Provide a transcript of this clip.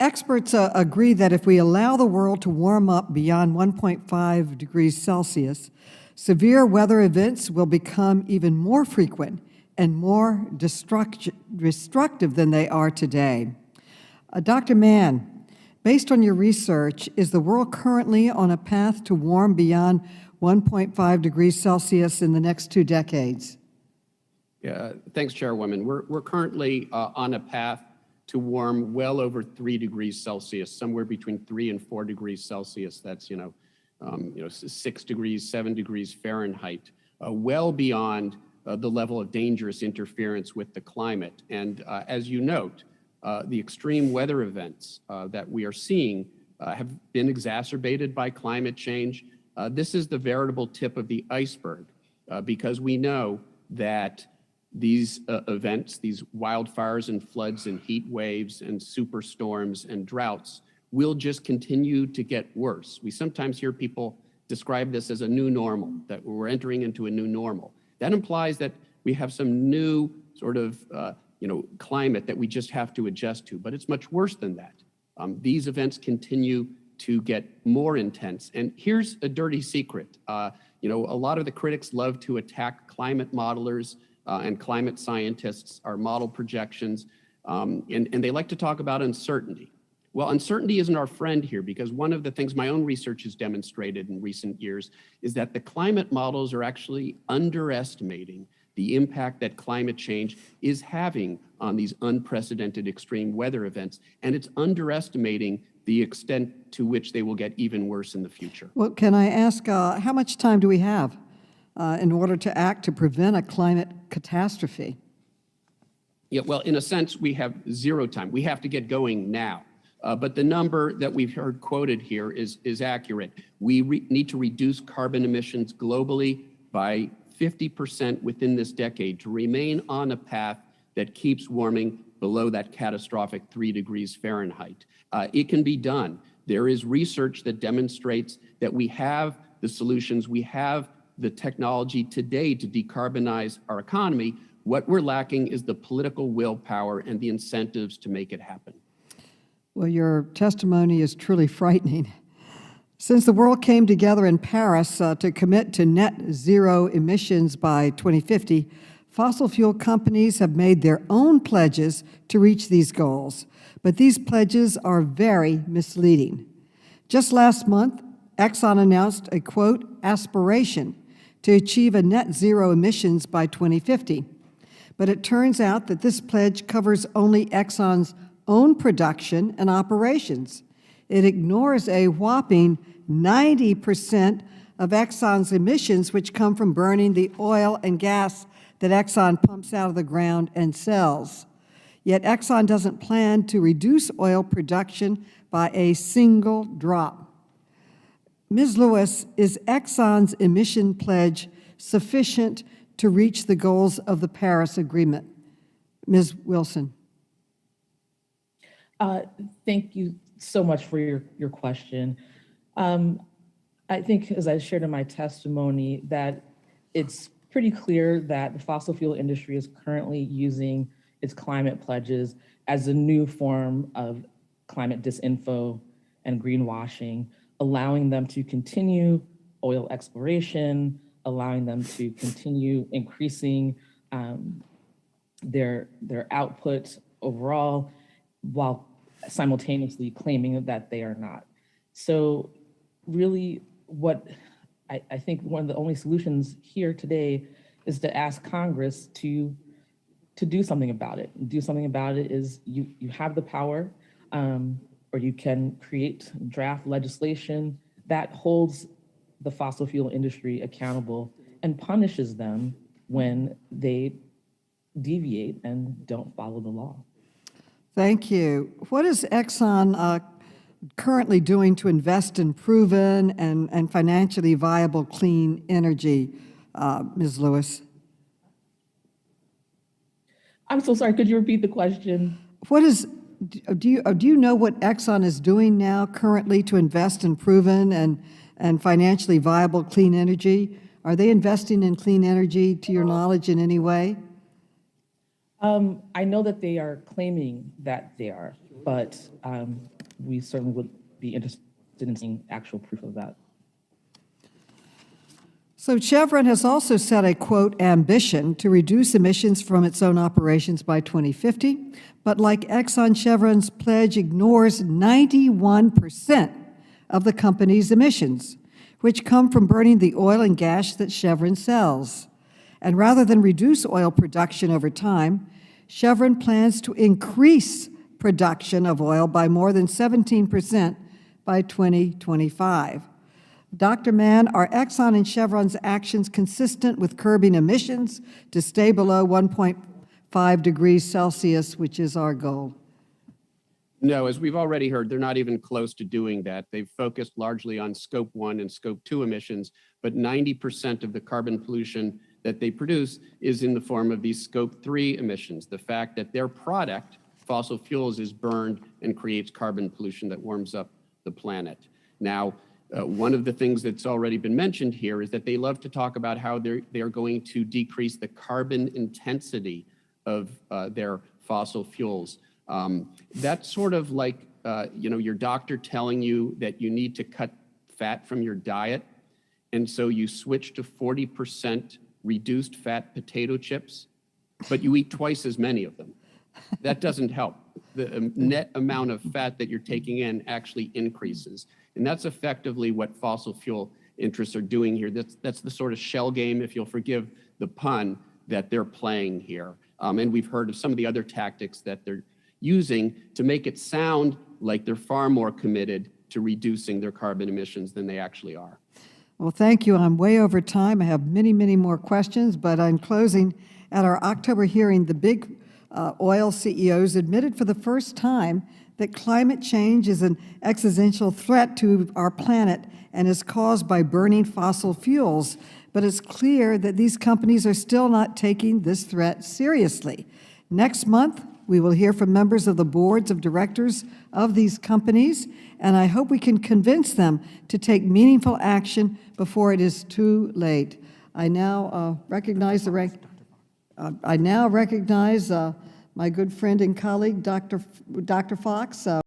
experts agree that if we allow the world to warm up beyond 1.5 degrees Celsius, severe weather events will become even more frequent and more destructive than they are today. Dr. Mann, based on your research, is the world currently on a path to warm beyond 1.5 degrees Celsius in the next 2 decades? Yeah, thanks, Chairwoman. We're currently on a path to warm well over 3 degrees Celsius, somewhere between 3 and 4 degrees Celsius. That's 6 degrees, 7 degrees Fahrenheit, well beyond the level of dangerous interference with the climate. And as you note, the extreme weather events that we are seeing have been exacerbated by climate change. This is the veritable tip of the iceberg because we know that these events, these wildfires and floods and heat waves and superstorms and droughts will just continue to get worse. We sometimes hear people describe this as a new normal, that we're entering into a new normal. That implies that we have some new sort of climate that we just have to adjust to, but it's much worse than that. These events continue to get more intense. And here's a dirty secret. A lot of the critics love to attack climate modelers and climate scientists, our model projections, and they like to talk about uncertainty. Well, uncertainty isn't our friend here because one of the things my own research has demonstrated in recent years is that the climate models are actually underestimating the impact that climate change is having on these unprecedented extreme weather events, and it's underestimating the extent to which they will get even worse in the future. Well, can I ask, how much time do we have in order to act to prevent a climate catastrophe? Yeah, well, in a sense, we have zero time. We have to get going now. But the number that we've heard quoted here is accurate. We need to reduce carbon emissions globally by 50% within this decade to remain on a path that keeps warming below that catastrophic 3 degrees Fahrenheit. It can be done. There is research that demonstrates that we have the solutions, we have the technology today to decarbonize our economy. What we're lacking is the political willpower and the incentives to make it happen. Well, your testimony is truly frightening. Since the world came together in Paris to commit to net zero emissions by 2050, fossil fuel companies have made their own pledges to reach these goals. But these pledges are very misleading. Just last month, Exxon announced a, quote, aspiration to achieve a net zero emissions by 2050. But it turns out that this pledge covers only Exxon's own production and operations. It ignores a whopping 90% of Exxon's emissions, which come from burning the oil and gas that Exxon pumps out of the ground and sells. Yet Exxon doesn't plan to reduce oil production by a single drop. Ms. Lewis, is Exxon's emission pledge sufficient to reach the goals of the Paris Agreement? Ms. Wilson. Thank you so much for your question. I think, as I shared in my testimony, that it's pretty clear that the fossil fuel industry is currently using its climate pledges as a new form of climate disinfo and greenwashing, allowing them to continue oil exploration, allowing them to continue increasing their output overall, while simultaneously claiming that they are not. So really what I think one of the only solutions here today is to ask Congress to do something about it. Do something about it is you have the power, or you can create draft legislation that holds the fossil fuel industry accountable and punishes them when they deviate and don't follow the law. Thank you. What is Exxon currently doing to invest in proven and financially viable clean energy, Ms. Lewis? I'm so sorry, could you repeat the question? Do you know what Exxon is doing now currently to invest in proven and financially viable clean energy? Are they investing in clean energy, to your knowledge, in any way? I know that they are claiming that they are, but we certainly would be interested in seeing actual proof of that. So Chevron has also set a, quote, ambition to reduce emissions from its own operations by 2050, but like Exxon, Chevron's pledge ignores 91% of the company's emissions, which come from burning the oil and gas that Chevron sells. And rather than reduce oil production over time, Chevron plans to increase production of oil by more than 17% by 2025. Dr. Mann, are Exxon and Chevron's actions consistent with curbing emissions to stay below 1.5 degrees Celsius, which is our goal? No, as we've already heard, they're not even close to doing that. They've focused largely on Scope 1 and Scope 2 emissions, but 90% of the carbon pollution that they produce is in the form of these Scope 3 emissions. The fact that their product, fossil fuels, is burned and creates carbon pollution that warms up the planet. Now, one of the things that's already been mentioned here is that they love to talk about how they're going to decrease the carbon intensity of their fossil fuels. That's sort of like your doctor telling you that you need to cut fat from your diet, and so you switch to 40% reduced fat potato chips, but you eat twice as many of them. That doesn't help. The net amount of fat that you're taking in actually increases. And that's effectively what fossil fuel interests are doing here. That's the sort of shell game, if you'll forgive the pun, that they're playing here. And we've heard of some of the other tactics that they're using to make it sound like they're far more committed to reducing their carbon emissions than they actually are. Well, thank you. I'm way over time. I have many, many more questions, but in closing, at our October hearing, the big oil CEOs admitted for the first time that climate change is an existential threat to our planet and is caused by burning fossil fuels. But it's clear that these companies are still not taking this threat seriously. Next month, we will hear from members of the boards of directors of these companies, and I hope we can convince them to take meaningful action before it is too late. I now recognize my good friend and colleague, Dr. Fox.